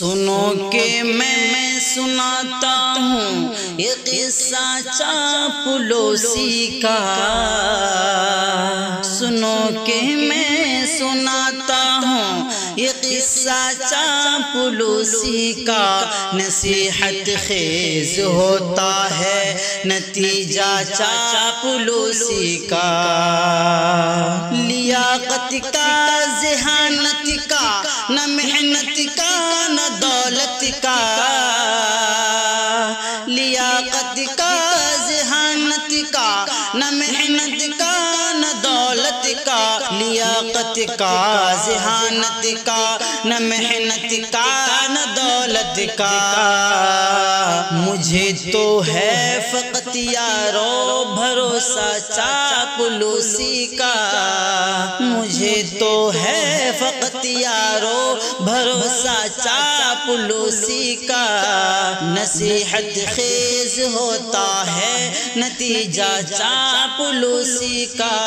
سنو کہ میں سناتا ہوں یہ قصہ چاپلوسی کا، سنو کہ میں سناتا ہوں یہ قصہ چاپلوسی کا، نصیحت خیز ہوتا ہے نتیجہ چاپلوسی کا، لیاقت کا ذہانت کا، نہ محنت کا نہ دولت کا، لیاقت کا ذہانت کا، نہ محنت کا نہ دولت کا، لیاقت کا ذہانت کا، نہ محنت کا نہ دولت کا، مجھے تو ہے فقط یارو بھروسہ چاپلوسی کا، مجھے تو ہے فقط یارو بھروسہ چاپلوسی کا، نصیحت خیز ہوتا ہے نتیجہ چاپلوسی کا،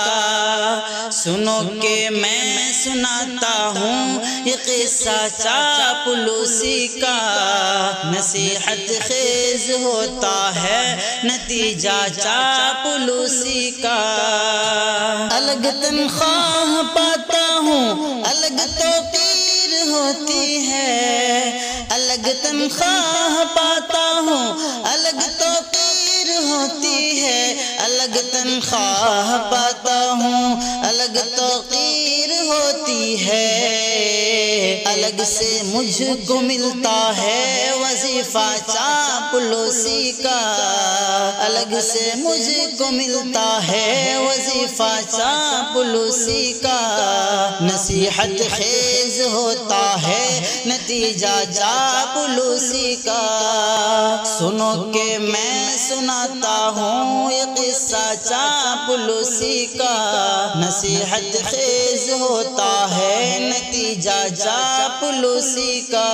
سنو کہ میں سناتا ہوں یہ قصہ چاپلوسی کا، نصیحت خیز ہوتا ہے نتیجہ چاپلوسی کا، الگ تنخواہ پاتا ہوں الگ توقیر ہوتی ہے، الگ تنخواہ پاتا ہوں الگ توقیر ہوتی ہے، الگ تنخواہ پاتا ہوں الگ توقیر ہوتی ہے، الگ سے مجھ کو ملتا ہے وظیفہ چاپلوسی کا، الگ سے مجھ کو ملتا ہے وظیفہ چاپلوسی کا، نصیحت خیز ہوتا ہے نتیجہ چاپلوسی کا، سنو کہ میں سناتا ہوں یہ قصہ چاپلوسی کا، نصیحت خیز ہوتا ہے نتیجہ چاپلوسی کا،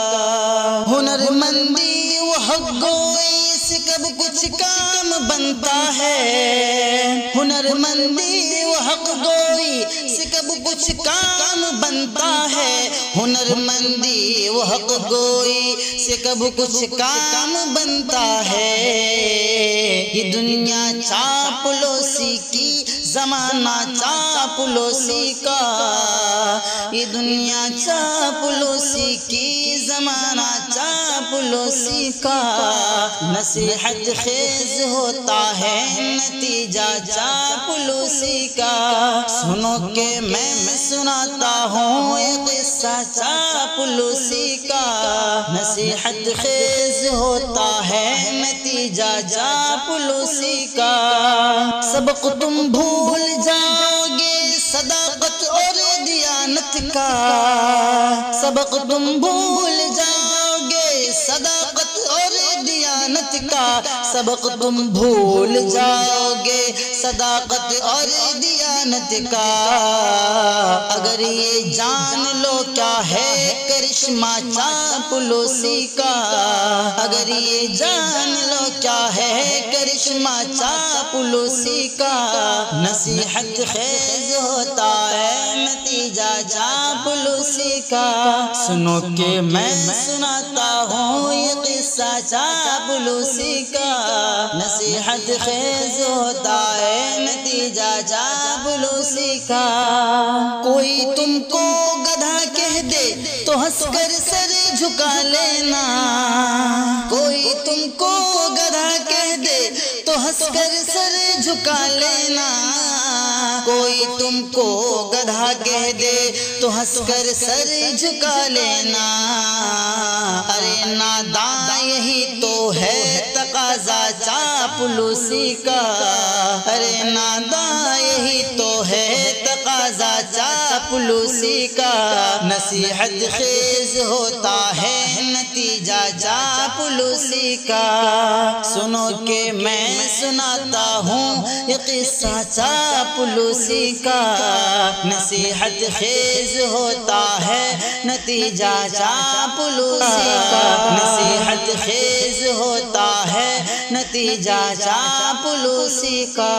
ہنر مندی و حق گوئی سے کب کچھ کام بنتا ہے، ہنر مندی و حق گوئی سے کب کچھ کام بنتا ہے، ہنر مندی و حق گوئی سے کب کچھ کام بنتا ہے، یہ دنیا چاپلوسی کی زمانہ چاپلوسی کا، یہ دنیا چاپلوسی کی زمانہ چاپلوسی کا، نصیحت خیز ہوتا ہے نتیجہ چاپلوسی کا، سنو کہ میں سناتا ہوں یہ قصہ چاپلوسی کا، نصیحت خیز ہوتا ہے نتیجہ چاپلوسی کا، سبق تم بھول جاؤ گے صداقت اور دیانت کا، سبق تم بھول جاؤ گے صداقت اور دیانت کا، سبق تم بھول جاؤ گے صداقت اور دیانت کا، اگر یہ جان لو کیا ہے کرشمہ چاپلوسی کا، اگر یہ جان لو کیا ہے کرشمہ چاپلوسی کا، نصیحت خیز ہوتا ہے نتیجہ چاپلوسی کا، سنو کہ میں سناتا ہوں یہ قصہ چاپلوسی کا، نصیحت خیز ہوتا ہے نتیجہ چاپلوسی کا، کوئی تم کو گدھا کہہ دے تو ہنس کر سر جھکا لینا، کوئی تم کو گدھا کہہ دے تو ہنس کر سر جھکا لینا، کوئی تم کو گدھا کہہ دے تو ہنس کر سر جھکا لینا، ارے ناداں یہی تو ہے تقاضا چاپلوسی کا، ارے ناداں یہی تو ہے تقاضا چاپلوسی کا، نصیحت خیز ہوتا ہے نتیجہ چاپلوسی کا، سنو کہ میں سناتا ہوں یہ قصہ چاپلوسی کا، نصیحت خیز ہوتا ہے نتیجہ چاپلوسی کا، نصیحت خیز ہوتا ہے نتیجہ چاپلوسی کا۔